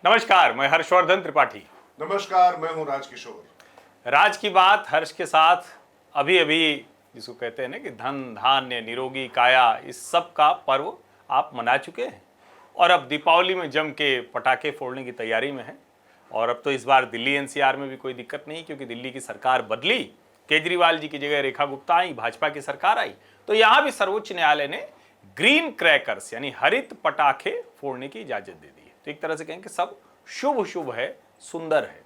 नमस्कार, मैं हर्षवर्धन त्रिपाठी। नमस्कार, मैं हूं राजकिशोर। राज की बात हर्ष के साथ अभी अभी जिसको कहते हैं ना कि धन धान्य निरोगी काया, इस सब का पर्व आप मना चुके हैं और अब दीपावली में जम के पटाखे फोड़ने की तैयारी में हैं। और अब तो इस बार दिल्ली एनसीआर में भी कोई दिक्कत नहीं, क्योंकि दिल्ली की सरकार बदली, केजरीवाल जी की जगह रेखा गुप्ता आई, भाजपा की सरकार आई, तो यहाँ भी सर्वोच्च न्यायालय ने ग्रीन क्रैकर्स यानी हरित पटाखे फोड़ने की इजाजत दे दी है। तो एक तरह से कहें कि सब शुभ शुभ है, सुंदर है।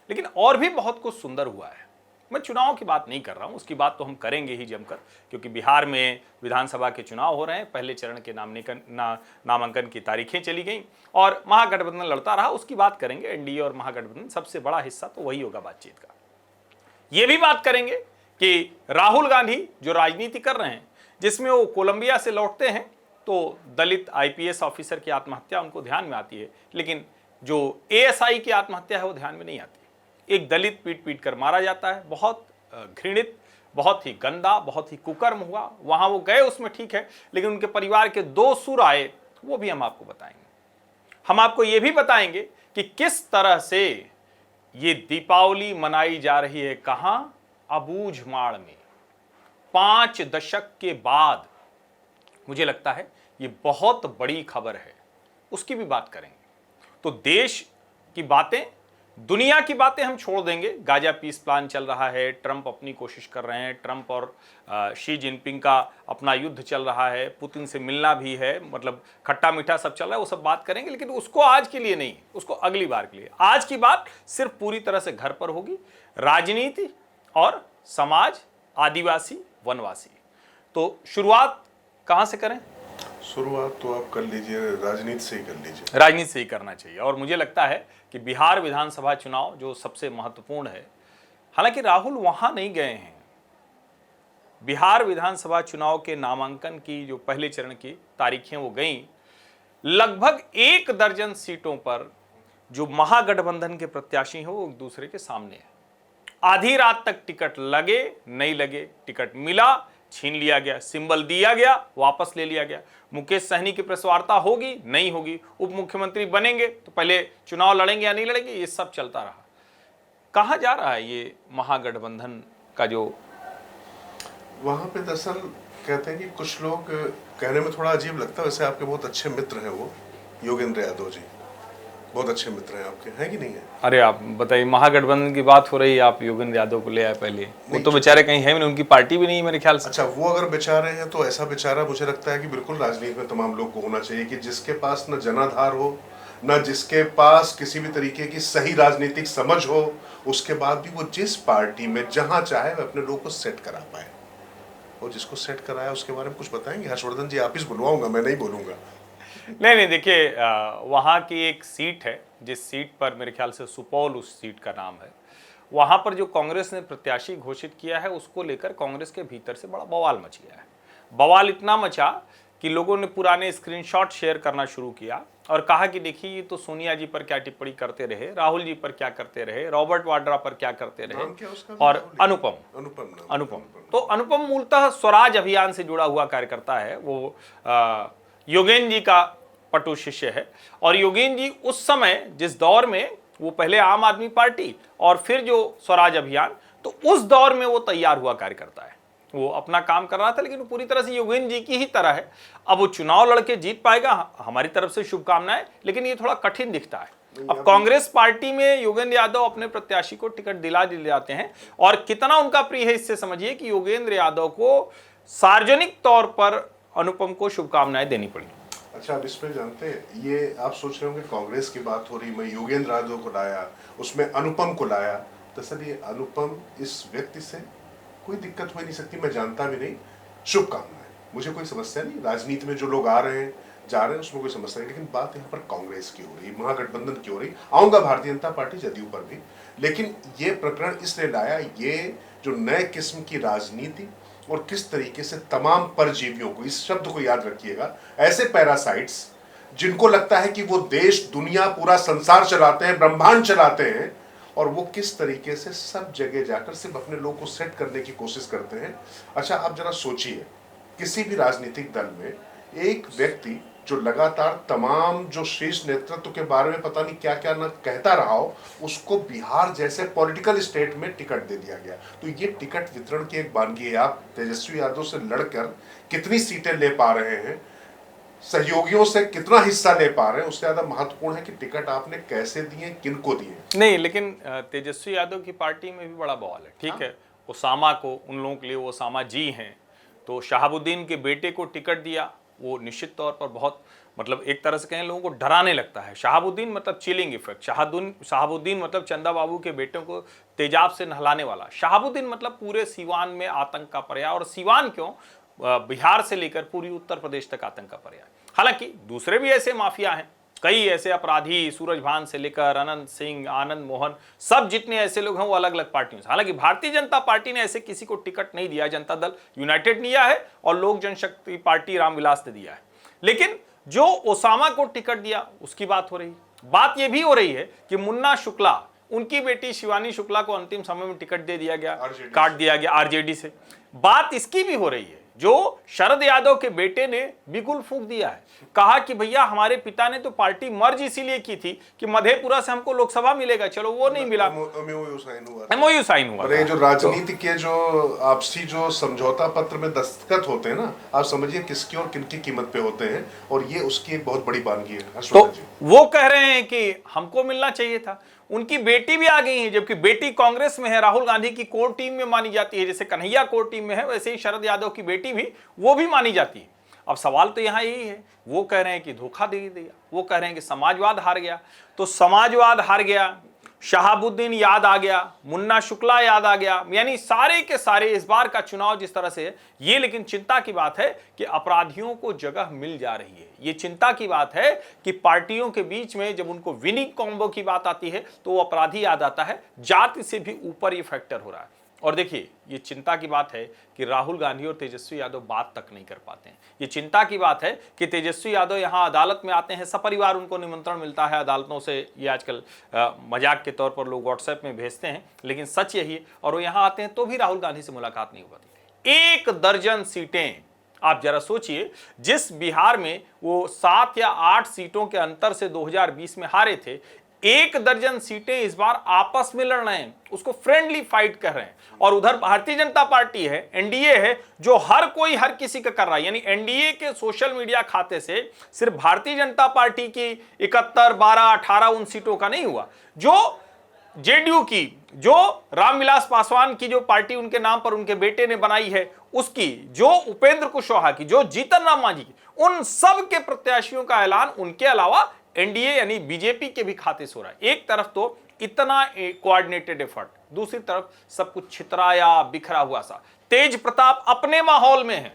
लेकिन और भी बहुत कुछ सुंदर हुआ है। मैं चुनाव की बात नहीं कर रहा हूं, उसकी बात तो हम करेंगे ही जमकर, क्योंकि बिहार में विधानसभा के चुनाव हो रहे हैं। पहले चरण के नामांकन की तारीखें चली गई और महागठबंधन लड़ता रहा, उसकी बात करेंगे। एनडीए और महागठबंधन सबसे बड़ा हिस्सा तो वही होगा बातचीत का। यह भी बात करेंगे कि राहुल गांधी जो राजनीति कर रहे हैं, जिसमें वो कोलंबिया से लौटते हैं तो दलित आईपीएस ऑफिसर की आत्महत्या उनको ध्यान में आती है, लेकिन जो एएसआई की आत्महत्या है वो ध्यान में नहीं आती। एक दलित पीट पीट कर मारा जाता है, बहुत घृणित, बहुत ही गंदा, बहुत ही कुकर्म हुआ। वहां वो गए उसमें ठीक है, लेकिन उनके परिवार के 2 सुर आए, वो भी हम आपको बताएंगे। हम आपको ये भी बताएंगे कि किस तरह से ये दीपावली मनाई जा रही है, कहां, अबूझमाड़ में। 5 दशक के बाद मुझे लगता है ये बहुत बड़ी खबर है, उसकी भी बात करेंगे। तो देश की बातें, दुनिया की बातें हम छोड़ देंगे। गाजा पीस प्लान चल रहा है, ट्रंप अपनी कोशिश कर रहे हैं, ट्रंप और शी जिनपिंग का अपना युद्ध चल रहा है, पुतिन से मिलना भी है, मतलब खट्टा मीठा सब चल रहा है, वो सब बात करेंगे। लेकिन उसको आज के लिए नहीं, उसको अगली बार के लिए। आज की बात सिर्फ पूरी तरह से घर पर होगी, राजनीति और समाज, आदिवासी वनवासी। तो शुरुआत कहां से करें? शुरुआत तो आप कर लीजिए, राजनीति से ही कर लीजिए। राजनीति से ही करना चाहिए। और मुझे लगता है कि बिहार विधानसभा चुनाव जो सबसे महत्वपूर्ण है, हालांकि राहुल वहां नहीं गए हैं। बिहार विधानसभा चुनाव के नामांकन की जो पहले चरण की तारीखें वो गईं, लगभग 1 दर्जन सीटों पर जो महागठबंधन के प्रत्याशी हो वो एक दूसरे के सामने है। आधी रात तक टिकट लगे नहीं लगे, टिकट मिला, छीन लिया गया, सिंबल दिया गया, वापस ले लिया गया। मुकेश सहनी की प्रेस वार्ता होगी नहीं होगी, उप मुख्यमंत्री बनेंगे तो पहले चुनाव लड़ेंगे या नहीं लड़ेंगे, ये सब चलता रहा। कहां जा रहा है ये महागठबंधन का? जो वहां पे दरअसल कहते हैं कि कुछ लोग, कहने में थोड़ा अजीब लगता है, वैसे आपके बहुत अच्छे मित्र हैं वो, योगेंद्र यादव जी, बहुत अच्छे मित्र हैं आपके, हैं कि नहीं है? अरे आप बताइए, महागठबंधन की बात हो रही है, आप योगेंद्र यादव को ले आए पहले। वो तो बेचारे कहीं है भी नहीं, उनकी पार्टी भी नहीं मेरे ख्याल से। अच्छा, वो अगर बेचारे हैं तो ऐसा बेचारा मुझे लगता है कि बिल्कुल राजनीति में तमाम लोग को होना चाहिए कि जिसके पास न जनाधार हो, न जिसके पास किसी भी तरीके की सही राजनीतिक समझ हो, उसके बाद भी वो जिस पार्टी में जहां चाहे वह अपने लोग को सेट करा पाए। और जिसको सेट कराया उसके बारे में कुछ बताएंगे? हर्षवर्धन जी आप ही बुलवाऊंगा, मैं नहीं बोलूंगा। नहीं, देखिए, वहाँ की एक सीट है, जिस सीट पर मेरे ख्याल से सुपौल उस सीट का नाम है, वहाँ पर जो कांग्रेस ने प्रत्याशी घोषित किया है, उसको लेकर कांग्रेस के भीतर से बड़ा बवाल मच गया है। बवाल इतना मचा कि लोगों ने पुराने स्क्रीनशॉट शेयर करना शुरू किया और कहा कि देखिए, ये तो सोनिया जी पर क्या टिप्पणी करते रहे, राहुल जी पर क्या करते रहे, रॉबर्ट वाड्रा पर क्या करते रहे, और अनुपम तो अनुपम मूलतः स्वराज अभियान से जुड़ा हुआ कार्यकर्ता है। वो योगेंद्र जी का पटु शिष्य है। और योगेंद्र जी उस समय जिस दौर में, वो पहले आम आदमी पार्टी और फिर जो स्वराज अभियान, तो उस दौर में वो तैयार हुआ कार्यकर्ता है। वो अपना काम कर रहा था, लेकिन वो पूरी तरह से योगेंद्र जी की ही तरह है। अब वो चुनाव लड़के जीत पाएगा, हमारी तरफ से शुभकामनाएं, लेकिन ये थोड़ा कठिन दिखता है। अब कांग्रेस पार्टी में योगेंद्र यादव अपने प्रत्याशी को टिकट दिला जाते हैं, और कितना उनका प्रिय है इससे समझिए कि योगेंद्र यादव को सार्वजनिक तौर पर अनुपम को शुभकामनाएं देनी पड़ी। अच्छा, आप इसमें जानते हैं, ये आप सोच रहे होंगे कांग्रेस की बात हो रही, मैं योगेंद्र यादव को लाया, उसमें अनुपम को लाया। दरअसल ये अनुपम, इस व्यक्ति से कोई दिक्कत हो नहीं सकती, मैं जानता भी नहीं, शुभकामनाएं, मुझे कोई समस्या नहीं। राजनीति में जो लोग आ रहे हैं जा रहे हैं उसमें कोई समस्या नहीं, लेकिन बात यहाँ पर कांग्रेस की हो रही, महागठबंधन की हो रही। आऊंगा भारतीय जनता पार्टी जदयू पर भी, लेकिन ये प्रकरण इसलिए लाया, ये जो नए किस्म की राजनीति और किस तरीके से तमाम परजीवियों को, इस शब्द को याद रखिएगा, ऐसे पैरासाइट्स जिनको लगता है कि वो देश, दुनिया, पूरा संसार चलाते हैं, ब्रह्मांड चलाते हैं, और वो किस तरीके से सब जगह जाकर सिर्फ अपने लोग को सेट करने की कोशिश करते हैं। अच्छा, आप जरा सोचिए, किसी भी राजनीतिक दल में एक व्यक्ति जो लगातार तमाम जो शीर्ष नेतृत्व के बारे में पता नहीं क्या क्या ना कहता रहा हो, उसको बिहार जैसे पॉलिटिकल स्टेट में टिकट दे दिया गया। तो ये टिकट वितरण की एक बानगी है। आप तेजस्वी यादव से लड़कर कितनी सीटें ले पा रहे हैं, सहयोगियों से कितना हिस्सा ले पा रहे हैं, उससे ज्यादा महत्वपूर्ण है कि टिकट आपने कैसे दिए, किनको दिए। नहीं, लेकिन तेजस्वी यादव की पार्टी में भी बड़ा बवाल है। ठीक है, ओसामा को, उन लोगों के लिए वो ओसामा जी हैं, तो शहाबुद्दीन के बेटे को टिकट दिया, वो निश्चित तौर पर बहुत मतलब एक तरह से कहें लोगों को डराने लगता है। शहाबुद्दीन मतलब चिलिंग इफेक्ट, शहाबुद्दीन मतलब चंदा बाबू के बेटों को तेजाब से नहलाने वाला। शहाबुद्दीन मतलब पूरे सीवान में आतंक का पर्याय, और सीवान क्यों, बिहार से लेकर पूरी उत्तर प्रदेश तक आतंक का पर्याय। हालांकि दूसरे भी ऐसे माफिया हैं, कई ऐसे अपराधी, सूरजभान से लेकर अनंत सिंह, आनंद मोहन, सब जितने ऐसे लोग हैं वो अलग अलग पार्टियों से। हालांकि भारतीय जनता पार्टी ने ऐसे किसी को टिकट नहीं दिया, जनता दल यूनाइटेड ने दिया है और लोक जनशक्ति पार्टी रामविलास ने दिया है। लेकिन जो ओसामा को टिकट दिया उसकी बात हो रही है। बात यह भी हो रही है कि मुन्ना शुक्ला, उनकी बेटी शिवानी शुक्ला को अंतिम समय में टिकट दे दिया गया, काट दिया गया आरजेडी से। बात इसकी भी हो रही है, जो शरद यादव के बेटे ने बिल्कुल फूंक दिया है, कहा कि भैया हमारे पिता ने तो पार्टी मर्ज इसीलिए की थी कि मधेपुरा से हमको लोकसभा मिलेगा, चलो वो नहीं मिला, एमओयू साइन हुआ। अरे जो राजनीति के जो आपसी जो समझौता पत्र में दस्तखत होते हैं ना, आप समझिए किसकी और किनकी कीमत पे होते हैं, और ये उसकी एक बहुत बड़ी बानगी है। तो वो कह रहे हैं कि हमको मिलना चाहिए था। उनकी बेटी भी आ गई है, जबकि बेटी कांग्रेस में है, राहुल गांधी की कोर टीम में मानी जाती है। जैसे कन्हैया कोर टीम में है, वैसे ही शरद यादव की बेटी भी, वो भी मानी जाती है। अब सवाल तो यहां यही है, वो कह रहे हैं कि धोखा दे दिया, वो कह रहे हैं कि समाजवाद हार गया। तो समाजवाद हार गया, शहाबुद्दीन याद आ गया, मुन्ना शुक्ला याद आ गया, यानी सारे के सारे इस बार का चुनाव जिस तरह से है ये। लेकिन चिंता की बात है कि अपराधियों को जगह मिल जा रही है। ये चिंता की बात है कि पार्टियों के बीच में जब उनको विनिंग कॉम्बो की बात आती है तो वो अपराधी याद आता है। जाति से भी ऊपर ये फैक्टर हो रहा है। और देखिए, ये चिंता की बात है कि राहुल गांधी और तेजस्वी यादव बात तक नहीं कर पाते हैं। ये चिंता की बात है कि तेजस्वी यादव यहाँ अदालत में आते हैं, सपरिवार उनको निमंत्रण मिलता है अदालतों से। ये आजकल मजाक के तौर पर लोग व्हाट्सएप में भेजते हैं, लेकिन सच यही है। और वो यहाँ आते हैं तो भी राहुल गांधी से मुलाकात नहीं हो पाती। 1 दर्जन सीटें, आप जरा सोचिए, जिस बिहार में वो 7 या 8 सीटों के अंतर से 2020 में हारे थे, 1 दर्जन सीटें इस बार आपस में लड़ रहे हैं, उसको फ्रेंडली फाइट कर रहे हैं। और उधर भारतीय जनता पार्टी है, एनडीए है, जो हर कोई हर किसी का कर रहा है। यानी एनडीए के सोशल मीडिया खाते से सिर्फ भारतीय जनता पार्टी की 71, 12, 18 उन सीटों का नहीं हुआ, जो जेडीयू की, जो रामविलास पासवान की जो पार्टी उनके नाम पर उनके बेटे ने बनाई है उसकी, जो उपेंद्र कुशवाहा की, जो जीतन राम मांझी की, उन सब के प्रत्याशियों का ऐलान उनके अलावा एनडीए यानी बीजेपी के भी खाते से हो रहा है। एक तरफ तो इतना कोऑर्डिनेटेड एफर्ट, दूसरी तरफ सब कुछ छितराया बिखरा हुआ सा। तेज प्रताप अपने माहौल में है।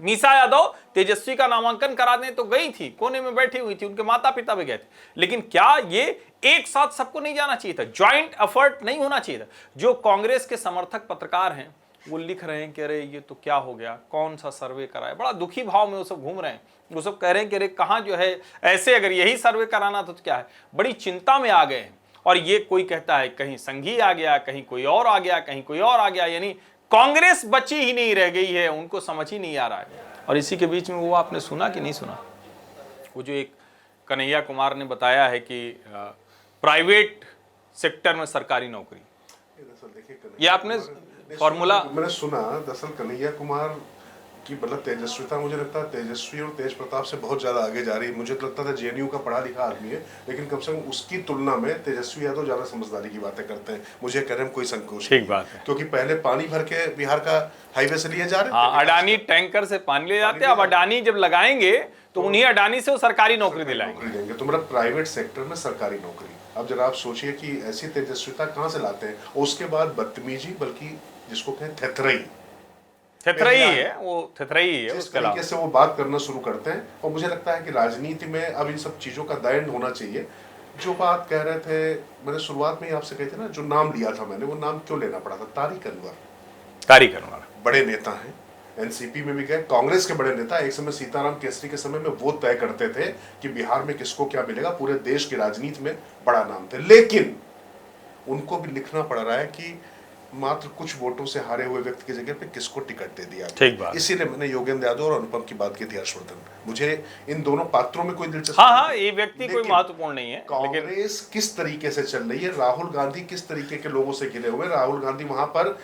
मीसा यादव तेजस्वी का नामांकन कराने तो गई थी, कोने में बैठी हुई थी, उनके माता पिता भी गए थे। लेकिन क्या ये एक साथ सबको नहीं जाना चाहिए था? ज्वाइंट एफर्ट नहीं होना चाहिए था? जो कांग्रेस के समर्थक पत्रकार हैं वो लिख रहे हैं कि अरे ये तो क्या हो गया, कौन सा सर्वे कराया, बड़ा दुखी भाव में वो सब घूम रहे हैं। वो सब कह रहे हैं कि अरे कहाँ जो है ऐसे, अगर यही सर्वे कराना था तो क्या है, बड़ी चिंता में आ गए हैं। और ये कोई कहता है कहीं संघी आ गया, कहीं कोई और आ गया, कहीं कोई और आ गया, यानी कांग्रेस बची ही नहीं रह गई है, उनको समझ ही नहीं आ रहा है। और इसी के बीच में वो आपने सुना कि नहीं सुना, वो जो एक कन्हैया कुमार ने बताया है कि प्राइवेट सेक्टर में सरकारी नौकरी, ये आपने फॉर्मूला मैंने सुना। दरअसल कन्हैया कुमार की मतलब तेजस्विता, मुझे लगता है तेजस्वी और तेज प्रताप से बहुत ज्यादा आगे जा रही है। मुझे तो लगता था जेएनयू का पढ़ा लिखा आदमी है, लेकिन कम से कम उसकी तुलना में तेजस्वी यादव ज्यादा समझदारी की बातें करते हैं। मुझे कहने में कोई संकोच ठीक बात है, क्योंकि पहले पानी भर के बिहार का हाईवे से लिए जा रहे थे। अडानी टैंकर से पानी ले जाते, अब अडानी जब लगाएंगे तो उन्हीं अडानी से वो सरकारी नौकरी दिलाएंगे। तो मतलब प्राइवेट सेक्टर में सरकारी नौकरी। अब जरा आप सोचिए कि ऐसी तेजस्विता कहाँ से लाते हैं। उसके बाद बदतमीजी, बल्कि जिसको कहें थेथरई है, वो थेथरई है। जिस तरीके से वो बात करना शुरू करते हैं, और मुझे लगता है कि राजनीति में अब इन सब चीजों का दंड होना चाहिए। जो बात कह रहे थे, मैंने शुरुआत में ही आपसे कही थी ना, जो नाम लिया था मैंने, वो नाम क्यों लेना पड़ा था? तारिक अनवर बड़े नेता हैं, एनसीपी में भी गए, कांग्रेस के बड़े नेता। एक समय सीताराम केसरी के समय में वो तय करते थे कि बिहार में किसको क्या मिलेगा, पूरे देश की राजनीति में बड़ा नाम थे। लेकिन उनको भी लिखना पड़ रहा है कि मात्र कुछ वोटों से हारे हुए व्यक्ति की जगह पे किसको टिकट दे दिया। ठीक बात। इसीलिए मैंने योगेंद्र यादव और अनुपम की बात की थी, हर्षवर्धन। मुझे इन दोनों पात्रों में कोई दिलचस्पी हाँ नहीं हाँ, थी। ये व्यक्ति कोई लेकिन महत्वपूर्ण नहीं है, लेकिन कांग्रेस किस तरीके से चल रही है, राहुल गांधी किस तरीके के लोगों से घिरे हुए, राहुल गांधी वहां पर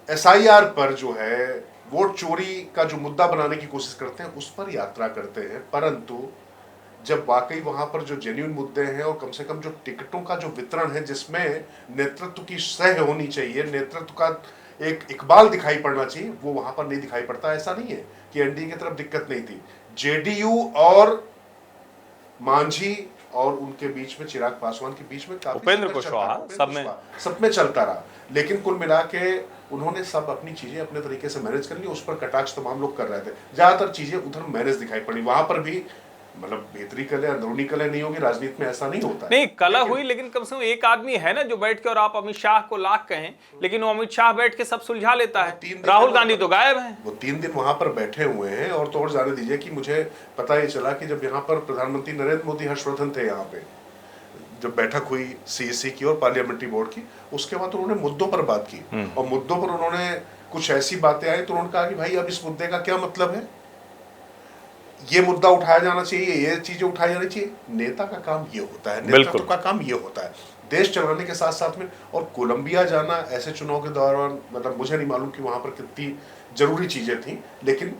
एसआईआर पर जो है वोट चोरी का जो मुद्दा बनाने की कोशिश करते हैं, उस पर यात्रा करते हैं, परंतु जब वाकई वहां पर जो जेन्युइन मुद्दे हैं और कम से कम जो टिकटों का जो वितरण है जिसमें नेतृत्व की सह होनी चाहिए, नेतृत्व का एक इकबाल दिखाई पड़ना चाहिए, वो वहां पर नहीं दिखाई पड़ता। ऐसा नहीं है कि एनडीए की तरफ दिक्कत नहीं थी, जेडीयू और मांझी और उनके बीच में, चिराग पासवान के बीच में काफी उपेंद्र संघर्ष चलता कुशवाहा रहा, सब में चलता रहा। लेकिन कुल मिला के उन्होंने सब अपनी चीजें अपने तरीके से मैनेज कर ली। उस पर कटाक्ष तमाम लोग कर रहे थे, ज्यादातर चीजें उधर मैनेज दिखाई पड़ी। वहां पर भी मतलब भीतरी कलह अंदरूनी कलह नहीं होगी, राजनीति में ऐसा नहीं होता है। नहीं, कलह हुई, लेकिन कम से कम एक आदमी है ना जो बैठ के, और आप अमित शाह को लाख कहें, लेकिन वो अमित शाह बैठ के सब सुलझा लेता है। राहुल गांधी तो गायब है। वो 3 दिन वहां पर बैठे हुए हैं। और तो और जाने दीजिए कि मुझे पता ही चला कि जब यहाँ पर प्रधानमंत्री नरेंद्र मोदी, हर्षवर्धन थे यहाँ पे, जब बैठक हुई सीईसी की और पार्लियामेंट्री बोर्ड की, उसके बाद उन्होंने मुद्दों पर बात की। और मुद्दों पर उन्होंने कुछ ऐसी बातें आई तो उन्होंने कहा कि भाई अब इस मुद्दे का क्या मतलब है, ये मुद्दा उठाया जाना चाहिए, ये चीजें उठाई जानी चाहिए। नेता का काम ये होता है, नेतृत्व का काम ये होता है, देश चलाने के साथ साथ में। और कोलंबिया जाना ऐसे चुनाव के दौरान, मतलब मुझे नहीं मालूम कि वहां पर कितनी जरूरी चीजें थी, लेकिन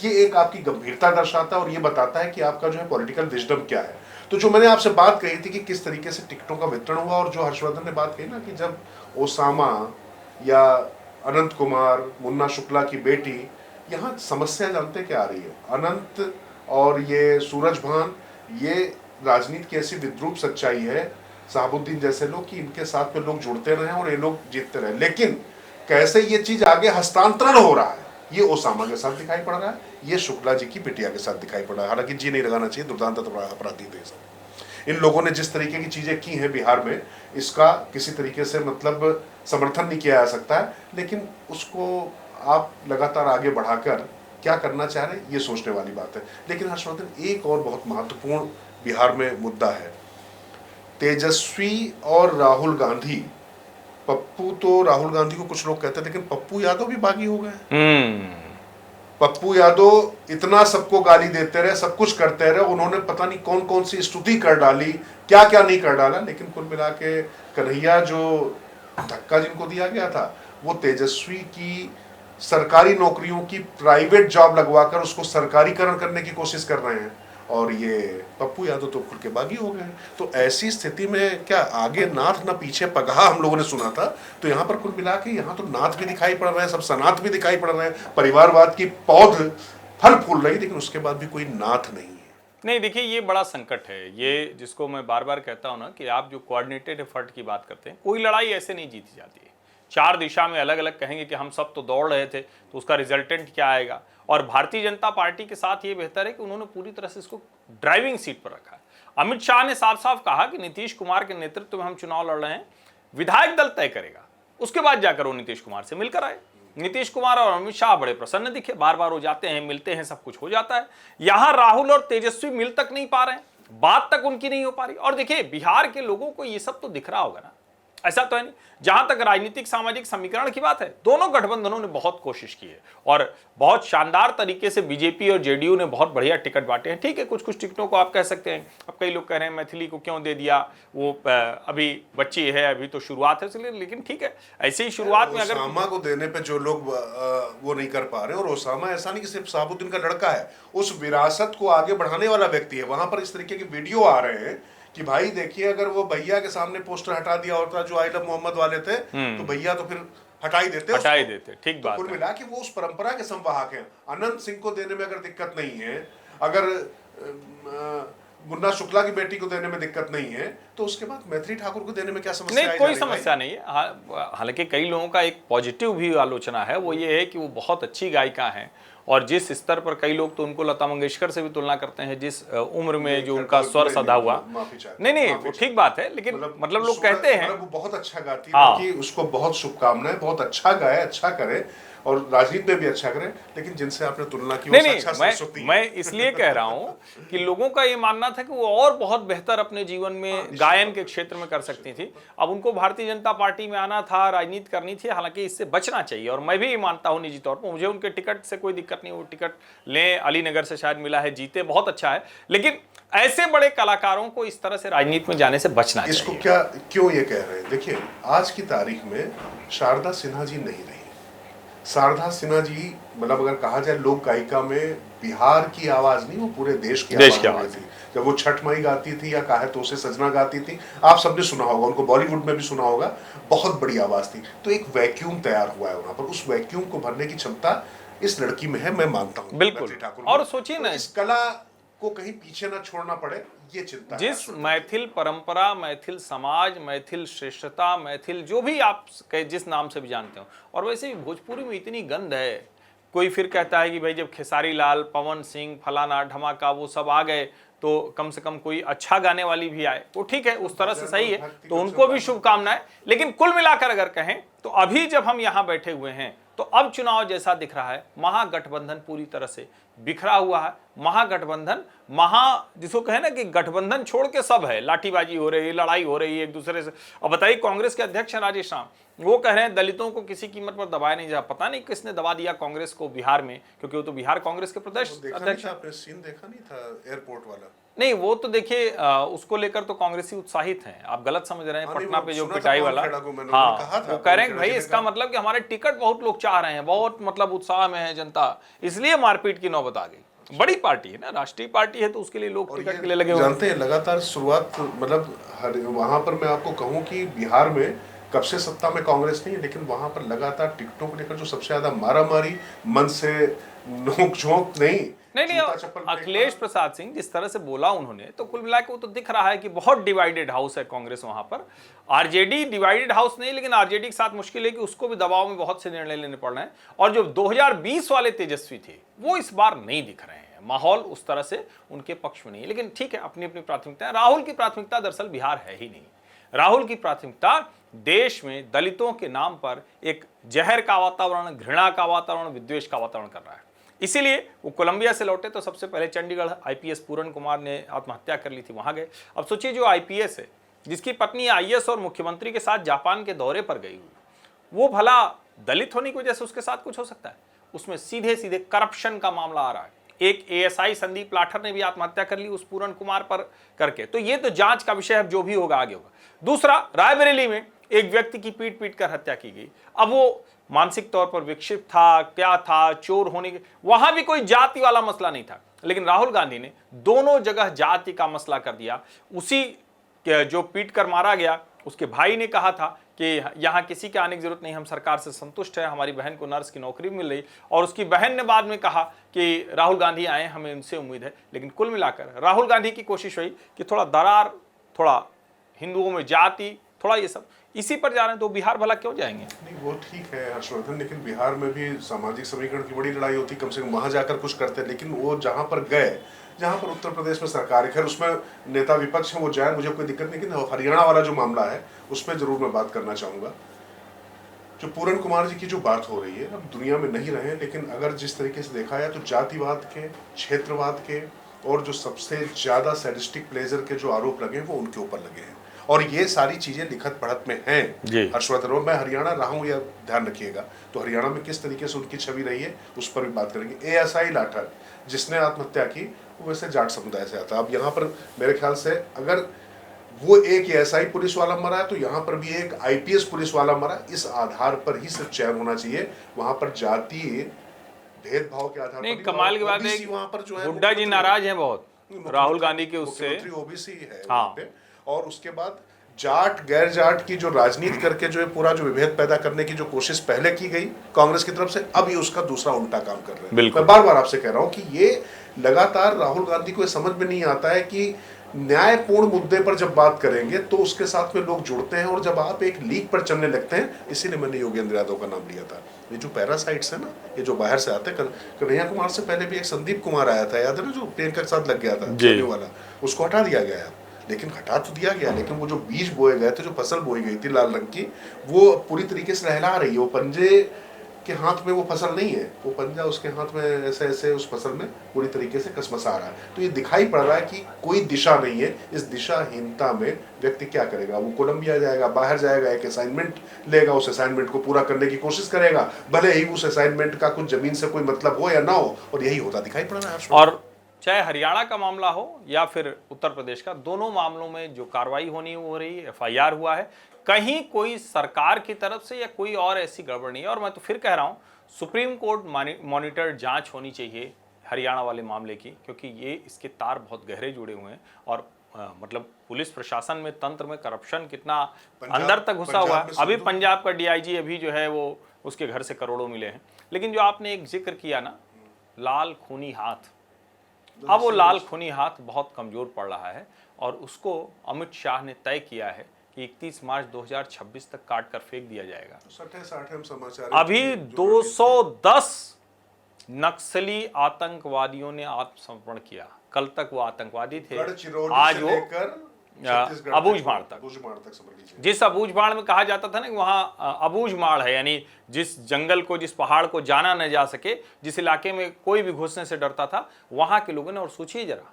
ये एक आपकी गंभीरता दर्शाता है और ये बताता है कि आपका जो है पॉलिटिकल विजडम क्या है। तो जो मैंने आपसे बात कही थी कि किस तरीके से टिकटों का वितरण हुआ, और जो हर्षवर्धन ने बात कही ना कि जब ओसामा या अनंत कुमार, मुन्ना शुक्ला की बेटी, यहाँ समस्या जानते क्या आ रही है, अनंत और ये सूरज भान, ये राजनीति की ऐसी विद्रूप सच्चाई है, साहबुद्दीन जैसे लोग, कि इनके साथ में लोग जुड़ते रहे और ये लोग जीतते रहे। लेकिन कैसे ये चीज आगे हस्तांतरण हो रहा है, ये ओसामा के साथ दिखाई पड़ रहा है, ये शुक्ला जी की बिटिया के साथ दिखाई पड़ रहा है। हालांकि जी नहीं लगाना चाहिए, दुर्दांत अपराधी थे सब। इन लोगों ने जिस तरीके की चीजें की हैं बिहार में, इसका किसी तरीके से मतलब समर्थन नहीं किया जा सकता है, लेकिन उसको आप लगातार आगे बढ़ाकर क्या करना चाह रहे हैं, ये सोचने वाली बात है। लेकिन हर्षवर्धन, एक और बहुत महत्वपूर्ण बिहार में मुद्दा है, तेजस्वी और राहुल गांधी। पप्पू तो राहुल गांधी को कुछ लोग कहते हैं, लेकिन पप्पू यादव भी बागी हो गए। पप्पू यादव इतना सबको गाली देते रहे, सब कुछ करते रहे, उन्होंने पता नहीं कौन कौन सी स्तुति कर डाली, क्या क्या नहीं कर डाला, लेकिन कुल मिला के कन्हैया जो धक्का जिनको दिया गया था, वो तेजस्वी की सरकारी नौकरियों की प्राइवेट जॉब लगवाकर उसको सरकारीकरण करने की कोशिश कर रहे हैं, और ये पप्पू यादव तो खुल के बागी हो गए। तो ऐसी स्थिति में क्या आगे नाथ ना पीछे पगहा हम लोगों ने सुना था, तो यहाँ पर कुल मिला के यहाँ तो नाथ भी दिखाई पड़ रहे हैं, सब सनाथ भी दिखाई पड़ रहे हैं, परिवारवाद की पौध फल फूल रही, लेकिन उसके बाद भी कोई नाथ नहीं है। नहीं, देखिए, ये बड़ा संकट है, ये जिसको मैं बार बार कहता हूं ना कि आप जो कोऑर्डिनेटेड एफर्ट की बात करते हैं, कोई लड़ाई ऐसे नहीं जीती जाती है। 4 दिशा में अलग अलग कहेंगे कि हम सब तो दौड़ रहे थे, तो उसका रिजल्टेंट क्या आएगा। और भारतीय जनता पार्टी के साथ ये बेहतर है कि उन्होंने पूरी तरह से इसको ड्राइविंग सीट पर रखा है। अमित शाह ने साफ साफ कहा कि नीतीश कुमार के नेतृत्व में हम चुनाव लड़ रहे हैं, विधायक दल तय करेगा, उसके बाद जाकर वो नीतीश कुमार से मिलकर आए। नीतीश कुमार और अमित शाह बड़े प्रसन्न दिखे, बार बार वो जाते हैं, मिलते हैं, सब कुछ हो जाता है। यहां राहुल और तेजस्वी मिल तक नहीं पा रहे हैं, बात तक उनकी नहीं हो पा रही। और देखिए, बिहार के लोगों को ये सब तो दिख रहा होगा ना, ऐसा तो है नहीं। जहां तक राजनीतिक सामाजिक समीकरण की बात है, दोनों गठबंधनों ने बहुत कोशिश की है और बहुत शानदार तरीके से बीजेपी और जेडीयू ने बहुत बढ़िया टिकट बांटे हैं। ठीक है, कुछ कुछ टिकटों को आप कह सकते हैं, अब कई लोग कह रहे हैं मैथिली को क्यों दे दिया, वो अभी बच्ची है, अभी तो शुरुआत है, इसलिए। लेकिन ठीक है, ऐसे ही शुरुआत में अगर ओसामा को देने पे जो लोग वो नहीं कर पा रहे, और ओसामा ऐसा नहीं कि सिर्फ साबुद्दीन का लड़का है, उस विरासत को आगे बढ़ाने वाला व्यक्ति है। वहां पर इस तरीके के वीडियो आ रहे हैं कि भाई देखिए, अगर वो भैया के सामने पोस्टर हटा दिया होता जो आई लव मोहम्मद वाले थे, तो भैया तो फिर हटा ही देते। ठीक बात है। कुल मिला कि वो उस परंपरा के संवाहक हैं। अनंत सिंह को देने में अगर दिक्कत नहीं है, अगर मुन्ना शुक्ला की बेटी को देने में दिक्कत नहीं है, तो उसके बाद मैथिली ठाकुर को देने में क्या समस्या? नहीं, कोई समस्या नहीं है। हालांकि कई लोगों का एक पॉजिटिव भी आलोचना है, वो ये है कि वो बहुत अच्छी गायिका हैं और जिस स्तर पर कई लोग तो उनको लता मंगेशकर से भी तुलना करते हैं, जिस उम्र में जो उनका स्वर सदा हुआ। नहीं वो ठीक बात है, लेकिन मतलब लोग कहते हैं वो बहुत अच्छा गाती है, हाँ। कि उसको बहुत शुभकामनाएं, बहुत अच्छा गाए, अच्छा करे और राजनीति में भी अच्छा करे, लेकिन जिनसे आपने तुलना की नहीं अच्छा मैं इसलिए कह रहा हूं कि लोगों का ये मानना था कि वो और बहुत बेहतर अपने जीवन में गायन के क्षेत्र में कर सकती थी। अब उनको भारतीय जनता पार्टी में आना था, राजनीति करनी थी, हालांकि इससे बचना चाहिए। और मैं भी ये मानता हूं निजी तौर पर, मुझे उनके टिकट से कोई दिक्कत नहीं, वो टिकट लें, अलीनगर से शायद मिला है, जीते, बहुत अच्छा है, लेकिन ऐसे बड़े कलाकारों को इस तरह से राजनीति में जाने से बचना चाहिए। इसको क्यों ये कह रहे हैं? देखिए, आज की तारीख में शारदा सिन्हा जी नहीं रही। शारदा सिन्हा जी, मतलब अगर कहा जाए लोक गायिका में बिहार की आवाज नहीं, वो पूरे देश की आवाज थी। जब वो छठ माई गाती थी या काहे तो उसे सजना गाती थी, आप सबने सुना होगा, उनको बॉलीवुड में भी सुना होगा, बहुत बड़ी आवाज थी। तो एक वैक्यूम तैयार हुआ है वहां पर, उस वैक्यूम को भरने की क्षमता इस लड़की में है, मैं मानता हूँ बिल्कुल। और सोचिए ना, इस कला को कहीं पीछे ना छोड़ना पड़े, ये चिंता जिस मैथिल परंपरा, मैथिल समाज, मैथिल श्रेष्ठता, मैथिल जो भी आप जिस नाम से भी जानते हो, और वैसे भी भोजपुरी में इतनी गंध है। कोई फिर कहता है कि भाई जब खेसारी लाल, पवन सिंह, फलाना ढमाका वो सब आ गए तो कम से कम कोई अच्छा गाने वाली भी आए, वो ठीक है, उस तरह से सही है, तो उनको भी शुभकामनाएं। लेकिन कुल मिलाकर अगर कहें तो अभी जब हम यहाँ बैठे हुए हैं तो अब चुनाव जैसा दिख रहा है, महागठबंधन पूरी तरह से बिखरा हुआ है। महागठबंधन, जिसको कहे ना कि गठबंधन छोड़ के सब है, लाठीबाजी हो रही है, लड़ाई हो रही है एक दूसरे से। अब बताइए, कांग्रेस के अध्यक्ष हैं राजेश राम, वो कह रहे हैं दलितों को किसी कीमत पर दबाया नहीं जा। पता नहीं किसने दबा दिया कांग्रेस को बिहार में, क्योंकि वो तो बिहार कांग्रेस के प्रदेश अध्यक्ष। आपने सीन देखा नहीं था एयरपोर्ट वाला? नहीं, वो तो देखिए उसको लेकर तो कांग्रेसी उत्साहित हैं, आप गलत समझ रहे हैं। पटना पे जो पिटाई वाला, हाँ, वो कह रहे हैं भाई इसका मतलब कि हमारे टिकट बहुत लोग चाह रहे हैं, बहुत मतलब उत्साह में है जनता, इसलिए मारपीट की नौबत आ गई। बड़ी पार्टी है ना, राष्ट्रीय पार्टी है, तो उसके लिए लोग टिकट के लिए लगे हुए जानते हैं। लगातार शुरुआत, मतलब वहां पर मैं आपको कहूं कि बिहार में कब से सत्ता में कांग्रेस नहीं है, लेकिन वहां पर लगातार टिकटों को लेकर जो सबसे ज्यादा मारामारी, मन से नोक-झोंक नहीं, अखिलेश प्रसाद सिंह जिस तरह से बोला उन्होंने, तो कुल मिलाकर वो तो दिख रहा है कि बहुत डिवाइडेड हाउस है कांग्रेस वहां पर। आरजेडी डिवाइडेड हाउस नहीं, लेकिन आरजेडी के साथ मुश्किल है कि उसको भी दबाव में बहुत से निर्णय लेने पड़ रहे हैं। और जो 2020 वाले तेजस्वी थे वो इस बार नहीं दिख रहे हैं, माहौल उस तरह से उनके पक्ष में नहीं है। लेकिन ठीक है, अपनी अपनी प्राथमिकता है। राहुल की प्राथमिकता दरअसल बिहार है ही नहीं। राहुल की प्राथमिकता देश में दलितों के नाम पर एक जहर का वातावरण, घृणा का वातावरण, विद्वेष का वातावरण कर रहा है। इसीलिए वो कोलंबिया से लौटे तो सबसे पहले चंडीगढ़ आईपीएस पूरन कुमार ने आत्महत्या कर ली थी, वहां गए। अब सोचिए, जो आईपीएस है, जिसकी पत्नी आईएएस और मुख्यमंत्री के साथ जापान के दौरे पर गई हुई, वो भला दलित होने की वजह से उसके साथ कुछ हो सकता है? उसमें सीधे सीधे करप्शन का मामला आ रहा है। एक एएसआई संदीप लाठर ने भी आत्महत्या कर ली उस पूरन कुमार पर करके। तो ये तो जांच का विषय है, जो भी होगा आगे होगा। दूसरा, रायबरेली में एक व्यक्ति की पीट पीट कर हत्या की गई। अब वो मानसिक तौर पर विक्षिप्त था, क्या था, चोर होने के, वहां भी कोई जाति वाला मसला नहीं था, लेकिन राहुल गांधी ने दोनों जगह जाति का मसला कर दिया। उसी जो पीट कर मारा गया, उसके भाई ने कहा था कि यहाँ किसी के आने की जरूरत नहीं, हम सरकार से संतुष्ट हैं, हमारी बहन को नर्स की नौकरी मिल रही। और उसकी बहन ने बाद में कहा कि राहुल गांधी आए, हमें उनसे उम्मीद है। लेकिन कुल मिलाकर राहुल गांधी की कोशिश हुई कि थोड़ा दरार, थोड़ा हिंदुओं में जाति, थोड़ा ये सब, इसी पर जा रहे हैं। तो बिहार भला क्यों जाएंगे? नहीं, वो ठीक है हर्षवर्धन, लेकिन बिहार में भी सामाजिक समीकरण की बड़ी लड़ाई होती, कम से कम वहां जाकर कुछ करते। लेकिन वो जहां पर गए, जहां पर उत्तर प्रदेश में सरकार है, खैर उसमें नेता विपक्ष है, वो जाए, मुझे कोई दिक्कत नहीं। लेकिन हरियाणा वाला जो मामला है उसमें जरूर मैं बात करना चाहूंगा। जो पूरन कुमार जी की जो बात हो रही है, अब दुनिया में नहीं रहे, लेकिन अगर जिस तरीके से देखा जाए तो जातिवाद के, क्षेत्रवाद के और जो सबसे ज्यादा सैडिस्टिक प्लेजर के जो आरोप लगे हैं वो उनके ऊपर लगे हैं। और ये सारी चीजें लिखत पढ़त में हैं हर्षवर्धन। और मैं हरियाणा रहा हूँ, यह ध्यान रखिएगा, तो हरियाणा में किस तरीके से उनकी छवि रही है उस पर भी बात करेंगे। एएसआई लाठर जिसने आत्महत्या की, वो वैसे जाट समुदाय से आता। अब यहाँ पर मेरे ख्याल से अगर वो एक एएसआई पुलिस वाला मरा है, तो यहाँ पर भी एक आईपीएस पुलिस वाला मरा। इस आधार पर ही सिर्फ चयन होना चाहिए, वहां पर जातीय भेदभाव के आधार पर। कमाल की बात है, वहां पर जो है हुड्डा जी नाराज है बहुत राहुल गांधी के उससे, ओबीसी है। हाँ। और उसके बाद जाट गैर जाट की जो राजनीति करके जो है पूरा जो विभेद पैदा करने की जो कोशिश पहले की गई कांग्रेस की तरफ से, अब ये उसका दूसरा उल्टा काम कर रहे हैं। मैं बार बार आपसे कह रहा हूं कि ये लगातार राहुल गांधी को समझ में नहीं आता है कि न्यायपूर्ण मुद्दे पर जब बात करेंगे तो उसके साथ में लोग जुड़ते हैं, और जब आप एक लीक पर चलने लगते हैं, इसीलिए मैंने योगेंद्र यादव का नाम लिया था। ये जो पैरासाइट्स है ना, ये जो बाहर से आते हैं, कन्हैया कुमार से पहले भी एक संदीप कुमार आया था, याद है ना, जो प्रियंका के साथ लग गया था जी। वाला, उसको हटा दिया गया, लेकिन हटा तो दिया गया, लेकिन वो जो बीज बोए गए थे, जो फसल बोई गई थी लाल रंग की, वो पूरी तरीके से लहला रही है। वो पंजे के हाथ में वो फसल नहीं है, वो पंजा उसके हाथ में ऐसे ऐसे उस फसल में पूरी तरीके से कसमसा रहा है। तो ये दिखाई पड़ रहा है कि कोई दिशा नहीं है। इस दिशाहीनता में व्यक्ति क्या करेगा? वो कोलंबिया जाएगा, बाहर जाएगा, एक असाइनमेंट लेगा, उस असाइनमेंट को पूरा करने की कोशिश करेगा, भले ही उस असाइनमेंट का कुछ जमीन से कोई मतलब हो या ना हो, और यही होता दिखाई पड़ रहा है। और चाहे हरियाणा का मामला हो या फिर उत्तर प्रदेश का, दोनों मामलों में जो कार्रवाई होनी हो रही है, एफआईआर हुआ है, कहीं कोई सरकार की तरफ से या कोई और ऐसी गड़बड़ नहीं है। और मैं तो फिर कह रहा हूं, सुप्रीम कोर्ट मॉनिटर्ड जांच होनी चाहिए हरियाणा वाले मामले की, क्योंकि ये इसके तार बहुत गहरे जुड़े हुए हैं। और मतलब पुलिस प्रशासन में, तंत्र में करप्शन कितना अंदर तक घुसा हुआ है। अभी पंजाब का डीआईजी अभी जो है वो, उसके घर से करोड़ों मिले हैं। लेकिन जो आपने एक जिक्र किया ना, लाल खूनी हाथ, अब वो लाल खूनी हाथ बहुत कमजोर पड़ रहा है, और उसको अमित शाह ने तय किया है कि 31 मार्च 2026 तक काट कर फेंक दिया जाएगा। अभी 210 नक्सली आतंकवादियों ने आत्मसमर्पण किया। कल तक वो आतंकवादी थे, आज वो अबूझमाड़ तक जिस अबूझमाड़ में कहा जाता था ना कि वहाँ अबूझमाड़ है, यानी जिस जंगल को, जिस पहाड़ को जाना न जा सके, जिस इलाके में कोई भी घुसने से डरता था, वहाँ के लोगों ने, और सोचिए जरा,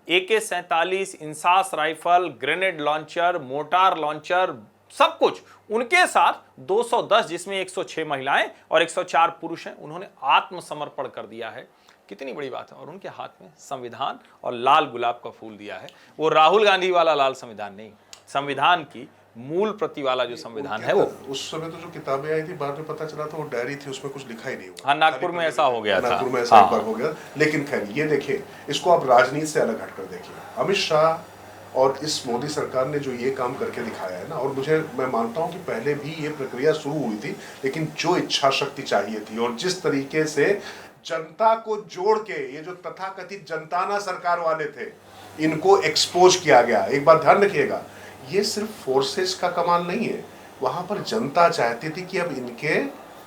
AK-47 INSAS rifle, grenade launcher, motor launcher, सब कुछ उनके साथ 210, जिसमें 106 महिलाएं और 104 पुरुष हैं, उन्होंने आत्मसमर्पण कर दिया है। कितनी बड़ी बात है। और उनके हाथ में संविधान और लाल गुलाब का फूल दिया है। वो राहुल गांधी वाला लाल संविधान नहीं, संविधान की मूल प्रति वाला जो संविधान है वो। उस समय तो जो किताबें आई थी, बाद में पता चला था वो डायरी थी, उसमें कुछ लिखा ही नहीं हुआ। हाँ, नागपुर में ऐसा हो गया था, नागपुर में ऐसा एक बार हो गया। लेकिन खैर, ये देखिए, इसको आप राजनीति से अलग हटकर देखिए। अमित शाह और इस मोदी सरकार ने जो ये काम करके दिखाया है ना, और मैं मानता हूं कि पहले भी ये प्रक्रिया शुरू हुई थी, लेकिन जो इच्छा शक्ति चाहिए थी और जिस तरीके से जनता को जोड़ के, ये जो तथाकथित जनताना सरकार वाले थे, इनको एक्सपोज किया गया। एक बात ध्यान रखिएगा, ये सिर्फ फोर्सेस का कमाल नहीं है, वहां पर जनता चाहती थी कि अब इनके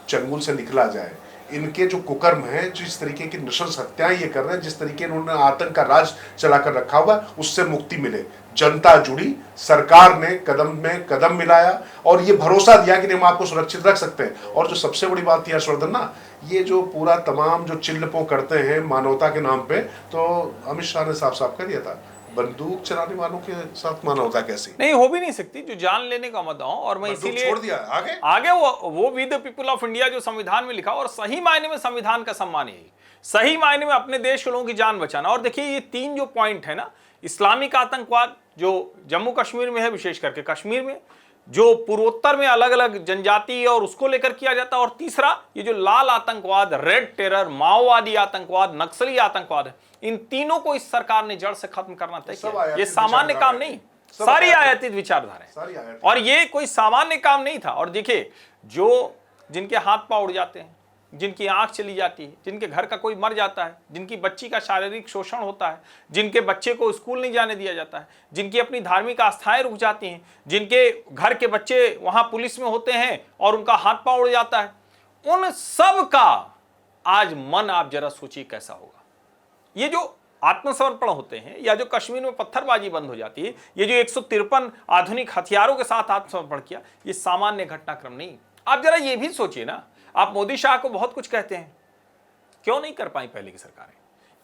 चंगुल से निकला जाए। इनके जो कुकर्म है, जिस तरीके की नृशंस हत्याएं ये कर रहे हैं, जिस तरीके इन्होंने आतंक का राज चलाकर रखा हुआ है, उससे मुक्ति मिले। जनता जुड़ी, सरकार ने कदम में कदम मिलाया और ये भरोसा दिया कि हम आपको सुरक्षित रख सकते हैं। और जो सबसे बड़ी बात है हर्षवर्धन ना, ये जो पूरा तमाम जो चिल्लपों करते हैं मानवता के नाम पे, तो अमित शाह ने साफ साफ कह दिया था, बंदूक चलाने वालों के साथ मानवता कैसी नहीं हो भी नहीं सकती, जो जान लेने का मत हो। और मैं इसीलिए छोड़ दिया आगे वो we the people of India जो संविधान में लिखा, और सही मायने में संविधान का सम्मान यही, सही मायने में अपने देश के लोगों की जान बचाना। और देखिए, ये 3 जो पॉइंट है ना, इस्लामिक आतंकवाद जो जम्मू कश्मीर में है, विशेष करके कश्मीर में, जो पूर्वोत्तर में अलग अलग जनजाति और उसको लेकर किया जाता है, और तीसरा ये जो लाल आतंकवाद, रेड टेरर, माओवादी आतंकवाद, नक्सली आतंकवाद है, इन तीनों को इस सरकार ने जड़ से खत्म करना तय किया। ये सामान्य काम नहीं, सारी आयातित विचारधाराएं, और ये कोई सामान्य काम नहीं था। और देखिए, जो जिनके हाथ पांव उड़ जाते हैं, जिनकी आंख चली जाती है, जिनके घर का कोई मर जाता है, जिनकी बच्ची का शारीरिक शोषण होता है, जिनके बच्चे को स्कूल नहीं जाने दिया जाता है, जिनकी अपनी धार्मिक आस्थाएं रुक जाती हैं, जिनके घर के बच्चे वहां पुलिस में होते हैं और उनका हाथ पांव उड़ जाता है, उन सब का आज मन आप जरा सोचिए कैसा होगा। ये जो आत्मसमर्पण होते हैं, या जो कश्मीर में पत्थरबाजी बंद हो जाती है, ये जो 153 आधुनिक हथियारों के साथ आत्मसमर्पण किया, ये सामान्य घटनाक्रम नहीं। आप जरा ये भी सोचिए ना, आप मोदी शाह को बहुत कुछ कहते हैं, क्यों नहीं कर पाई पहले की सरकारें?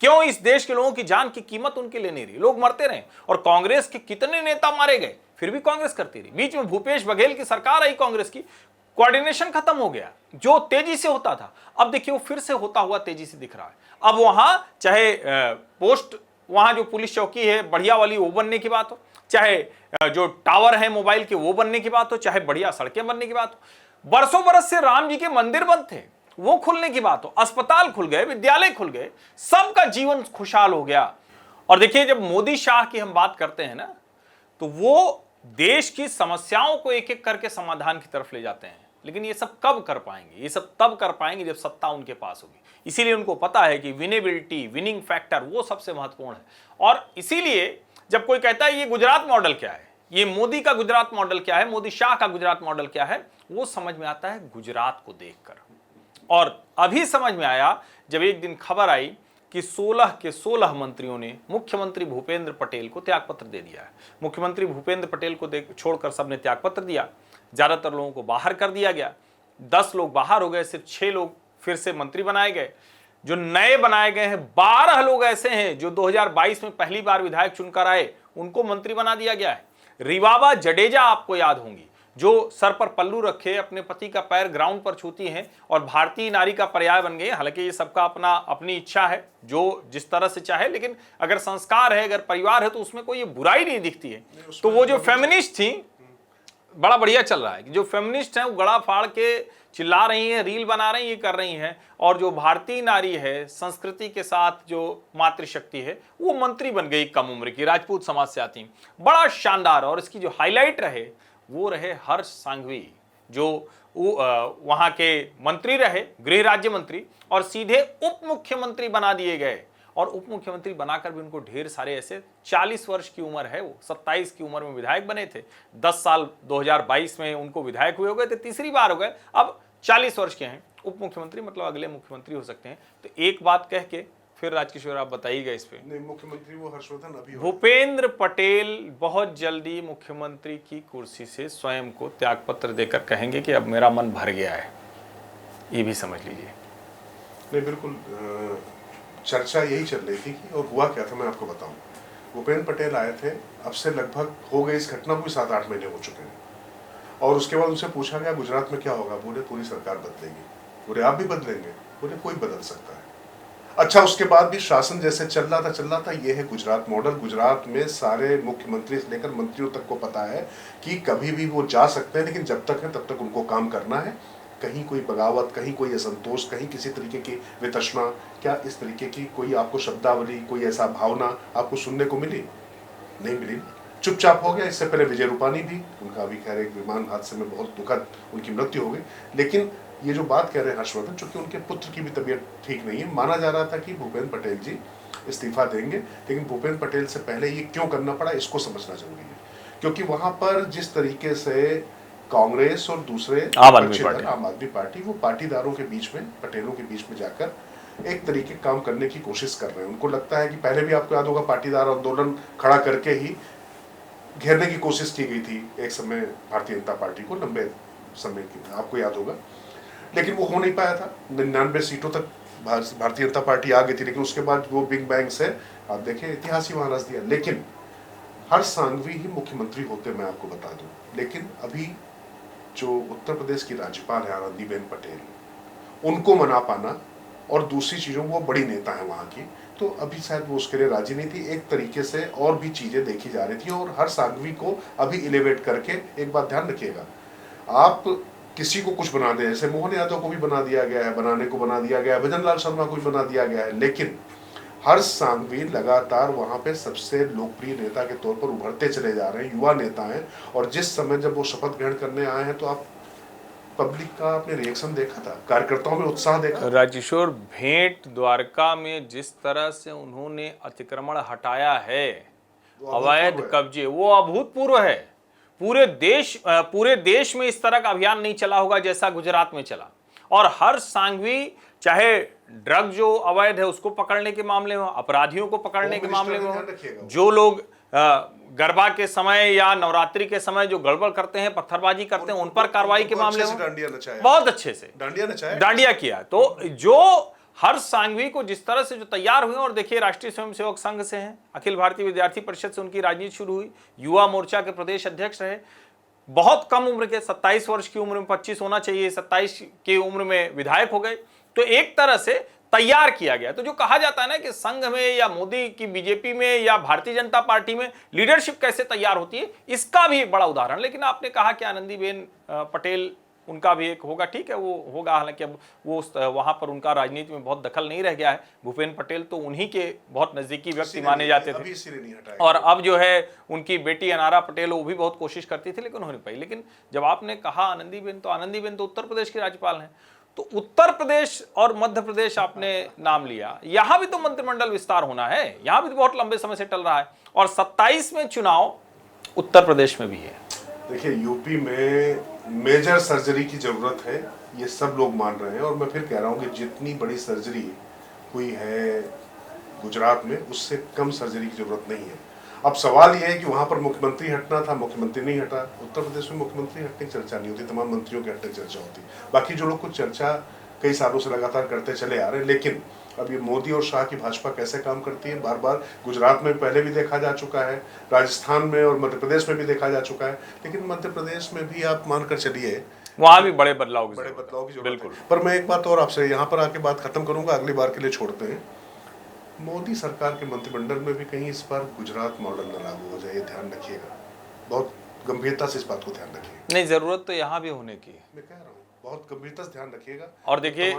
क्यों इस देश के लोगों की जान की कीमत उनके लिए नहीं रही? लोग मरते रहे, और कांग्रेस के कितने नेता मारे गए, फिर भी कांग्रेस करती रही। बीच में भूपेश बघेल की सरकार आई कांग्रेस की, कोऑर्डिनेशन खत्म हो गया, जो तेजी से होता था अब देखिए वो फिर से होता हुआ तेजी से दिख रहा है। अब वहां चाहे पोस्ट, वहां जो पुलिस चौकी है बढ़िया वाली वो बनने की बात हो, चाहे जो टावर है मोबाइल के वो बनने की बात हो, चाहे बढ़िया सड़कें बनने की बात हो, बरसों बरस से राम जी के मंदिर बंद थे वो खुलने की बात हो, अस्पताल खुल गए, विद्यालय खुल गए, सबका जीवन खुशहाल हो गया। और देखिए, जब मोदी शाह की हम बात करते हैं ना, तो वो देश की समस्याओं को एक एक करके समाधान की तरफ ले जाते हैं। लेकिन ये सब कब कर पाएंगे? ये सब तब कर पाएंगे जब सत्ता उनके पास होगी। इसीलिए उनको पता है कि विनेबिलिटी, विनिंग फैक्टर वो सबसे महत्वपूर्ण है। और इसीलिए जब कोई कहता है ये गुजरात मॉडल क्या है, ये मोदी का गुजरात मॉडल क्या है, मोदी शाह का गुजरात मॉडल क्या है, वो समझ में आता है गुजरात को देखकर। और अभी समझ में आया जब एक दिन खबर आई कि 16 के 16 मंत्रियों ने मुख्यमंत्री भूपेंद्र पटेल को त्यागपत्र दे दिया है। मुख्यमंत्री भूपेंद्र पटेल को छोड़कर सबने त्यागपत्र दिया। ज्यादातर लोगों को बाहर कर दिया गया। 10 लोग बाहर हो गए, सिर्फ 6 लोग फिर से मंत्री बनाए गए। जो नए बनाए गए हैं 12 लोग ऐसे हैं जो 2022 में पहली बार विधायक चुनकर आए, उनको मंत्री बना दिया गया है। रिवाबा जडेजा आपको याद होंगी, जो सर पर पल्लू रखे अपने पति का पैर ग्राउंड पर छूती हैं और भारतीय नारी का पर्याय बन गई। हालांकि ये सबका अपनी इच्छा है, जो जिस तरह से चाहे, लेकिन अगर संस्कार है, अगर परिवार है, तो उसमें कोई ये बुराई नहीं दिखती है। तो वो जो फेमिनिस्ट थी, बड़ा बढ़िया चल रहा है, जो फेमिनिस्ट हैं वो गड़ा फाड़ के चिल्ला रही हैं, रील बना रही हैं, ये कर रही हैं, और जो भारतीय नारी है, संस्कृति के साथ जो मातृशक्ति है, वो मंत्री बन गई कम उम्र की, राजपूत समाज से आती। बड़ा शानदार। और इसकी जो हाईलाइट रहे वो रहे हर्ष सांघवी, जो वहां के मंत्री रहे, गृह राज्य मंत्री, और सीधे उप मुख्यमंत्री बना दिए गए। और उप मुख्यमंत्री बनाकर भी उनको ढेर सारे ऐसे, 40 वर्ष की उम्र है, वो 27 की उम्र में विधायक बने थे, 10 साल 2022 में उनको विधायक हुए हो गए थे, तीसरी बार हो गए, अब 40 वर्ष के हैं उप मुख्यमंत्री, मतलब अगले मुख्यमंत्री हो सकते हैं। तो एक बात कह के फिर राजकिशोर आप बताइएगा इस पे। नहीं, मुख्यमंत्री वो हर्षवर्धन अभी भूपेंद्र पटेल बहुत जल्दी मुख्यमंत्री की कुर्सी से स्वयं को त्यागपत्र देकर कहेंगे कि अब मेरा मन भर गया है, ये भी समझ लीजिए। नहीं, बिल्कुल चर्चा यही चल रही थी कि, और हुआ क्या था मैं आपको बताऊं। भूपेंद्र पटेल आए थे, अब से लगभग हो गए इस घटना को 7-8 महीने हो चुके हैं, और उसके बाद उनसे पूछा गया गुजरात में क्या होगा, बोले पूरी सरकार बदलेगी। बोले आप भी बदलेंगे? बोले कोई बदल सकता है। अच्छा, उसके बाद भी शासन जैसे चल रहा था, ये है गुजरात मॉडल। गुजरात में सारे मुख्यमंत्री से लेकर मंत्रियों तक को पता है कि कभी भी वो जा सकते हैं, लेकिन जब तक है तब तक उनको काम करना है। कहीं कोई बगावत, कहीं कोई असंतोष, कहीं किसी तरीके की वितृष्णा, क्या इस तरीके की कोई आपको शब्दावली, कोई ऐसा भावना आपको सुनने को मिली? नहीं मिली। चुपचाप हो गया। इससे पहले विजय रूपानी भी, उनका अभी खैर एक विमान हादसे में बहुत दुखद उनकी मृत्यु हो गई। लेकिन ये जो बात कह रहे हैं हर्षवर्धन, चूंकि उनके पुत्र की भी तबीयत ठीक नहीं है, माना जा रहा था कि भूपेंद्र पटेल जी इस्तीफा देंगे, लेकिन भूपेंद्र पटेल से पहले ये क्यों करना पड़ा, इसको समझना जरूरी है। क्योंकि वहां पर जिस तरीके से कांग्रेस और दूसरे आम आदमी पार्टी वो पाटीदारों के बीच में, पटेलों के बीच में जाकर एक तरीके काम करने की कोशिश कर रहे हैं। उनको लगता है कि पहले भी आपको याद होगा पाटीदार आंदोलन खड़ा करके ही घेरने की कोशिश की गई थी एक समय भारतीय जनता पार्टी को, लंबे समय की, आपको याद होगा, लेकिन वो हो नहीं पाया था। 99 सीटों तक भारतीय जनता पार्टी आ गई थी, लेकिन उसके बाद वो बिग बैंग से आप देखें इतिहास ही वहां रच दिया। लेकिन हर्ष सांघवी ही मुख्यमंत्री होते, मैं आपको बता दूं। लेकिन अभी जो उत्तर प्रदेश की राज्यपाल है आनंदीबेन पटेल, उनको मना पाना, और दूसरी चीजों वो बड़ी नेता है वहां की, तो अभी शायद वो उसके लिए राजी नहीं थी। एक तरीके से और भी चीजें देखी जा रही थी, और हर सांघवी को अभी एलिवेट करके, एक बात ध्यान रखिएगा, आप किसी को कुछ बना दे, जैसे मोहन यादव को भी बना दिया गया है, बनाने को बना दिया गया है, भजन लाल शर्मा को भी बना दिया गया है, लेकिन हर्ष सांघवी लगातार वहां पे सबसे लोकप्रिय नेता के तौर पर उभरते चले जा रहे हैं, युवा नेता हैं। और जिस समय जब वो शपथ ग्रहण करने आए हैं, तो आप पब्लिक का आपने रिएक्शन देखा था, कार्यकर्ताओं में उत्साह देखा। राजेश्वर, भेंट द्वारका में जिस तरह से उन्होंने अतिक्रमण हटाया है, अवैध कब्जे, वो अभूतपूर्व है। पूरे देश में इस तरह का अभियान नहीं चला होगा जैसा गुजरात में चला। और हर्ष सांघवी चाहे ड्रग जो अवैध है उसको पकड़ने के मामले में, अपराधियों को पकड़ने के मामले में, जो लोग गरबा के समय या नवरात्रि के समय जो गड़बड़ करते हैं, पत्थरबाजी करते हैं, उन पर कार्रवाई के मामले में बहुत अच्छे से डांडिया किया। तो जो हर्ष सांघवी को जिस तरह से जो तैयार हुए, और देखिए राष्ट्रीय स्वयंसेवक संघ से हैं, अखिल भारतीय विद्यार्थी परिषद से उनकी राजनीति शुरू हुई, युवा मोर्चा के प्रदेश अध्यक्ष रहे, बहुत कम उम्र के, 27 वर्ष की उम्र में, 25 होना चाहिए, 27 की उम्र में विधायक हो गए। तो एक तरह से तैयार किया गया। तो जो कहा जाता है ना कि संघ में या मोदी की बीजेपी में या भारतीय जनता पार्टी में लीडरशिप कैसे तैयार होती है, इसका भी एक बड़ा उदाहरण। लेकिन आपने कहा कि आनंदीबेन पटेल, उनका भी एक होगा, ठीक है, वो होगा, हालांकि अब वो वहां पर उनका राजनीति में बहुत दखल नहीं रह गया है। भूपेंद्र पटेल तो उन्हीं के बहुत नजदीकी व्यक्ति माने जाते थे, और अब जो है उनकी बेटी अनारा पटेल, वो भी बहुत कोशिश करती थी, लेकिन हो नहीं पाई। लेकिन जब आपने कहा आनंदीबेन, तो उत्तर प्रदेश की राज्यपाल हैं, तो उत्तर प्रदेश और मध्य प्रदेश आपने नाम लिया, यहां भी तो मंत्रिमंडल विस्तार होना है, यहां भी तो बहुत लंबे समय से टल रहा है, और 27 में चुनाव उत्तर प्रदेश में भी है। देखिए, यूपी में मेजर सर्जरी की जरूरत है, ये सब लोग मान रहे हैं, और मैं फिर कह रहा हूँ कि जितनी बड़ी सर्जरी हुई है गुजरात में, उससे कम सर्जरी की जरूरत नहीं है। अब सवाल यह है कि वहां पर मुख्यमंत्री हटना था, मुख्यमंत्री नहीं हटा। उत्तर प्रदेश में मुख्यमंत्री हटने की चर्चा नहीं होती, तमाम मंत्रियों के हटने की चर्चा होती। बाकी जो लोग कुछ चर्चा कई सालों से लगातार करते चले आ रहे हैं, लेकिन अब ये मोदी और शाह की भाजपा कैसे काम करती है, बार बार गुजरात में पहले भी देखा जा चुका है, राजस्थान में और मध्य प्रदेश में भी देखा जा चुका है, लेकिन मध्य प्रदेश में भी आप मानकर चलिए वहां भी बड़े बदलाव की जरूरत बिल्कुल है। पर मैं एक बात और आपसे यहाँ पर आके बात खत्म करूंगा, अगली बार के लिए छोड़ते हैं। मोदी सरकार के मंत्रिमंडल में भी कहीं इस बार गुजरात मॉडल न लागू हो जाए, ये ध्यान रखिएगा, बहुत गंभीरता से इस बात को ध्यान रखिएगा। नहीं, जरूरत तो यहाँ भी होने की है, मैं कह रहा हूँ बहुत गंभीरता से ध्यान रखिएगा। और देखिए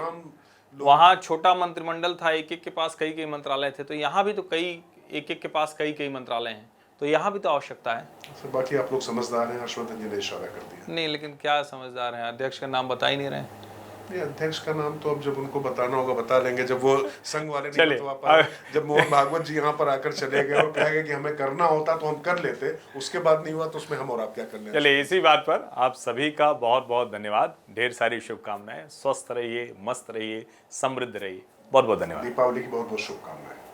वहाँ छोटा मंत्रिमंडल था, एक एक के पास कई कई मंत्रालय थे, तो यहाँ भी तो कई एक एक के पास कई कई मंत्रालय हैं, तो यहाँ भी तो आवश्यकता है। सर बाकी आप लोग समझदार हैं, हर्षवर्धन जी ने इशारा कर दिया। नहीं, लेकिन क्या समझदार हैं, अध्यक्ष का नाम बता ही नहीं रहे हैं। ये अध्यक्ष का नाम तो अब जब उनको बताना होगा बता लेंगे, जब वो संघ वाले नहीं चलिए, बतवा पाए, जब मोहन भागवत जी यहाँ पर आकर चले गए और कह गए कि हमें करना होता तो हम कर लेते, उसके बाद नहीं हुआ तो उसमें हम और आप क्या करने। चलिए, इसी बात पर आप सभी का बहुत बहुत धन्यवाद, ढेर सारी शुभकामनाएं, स्वस्थ रहिए, मस्त रहिए, समृद्ध रहिए, बहुत बहुत धन्यवाद। दीपावली की बहुत बहुत शुभकामनाएं।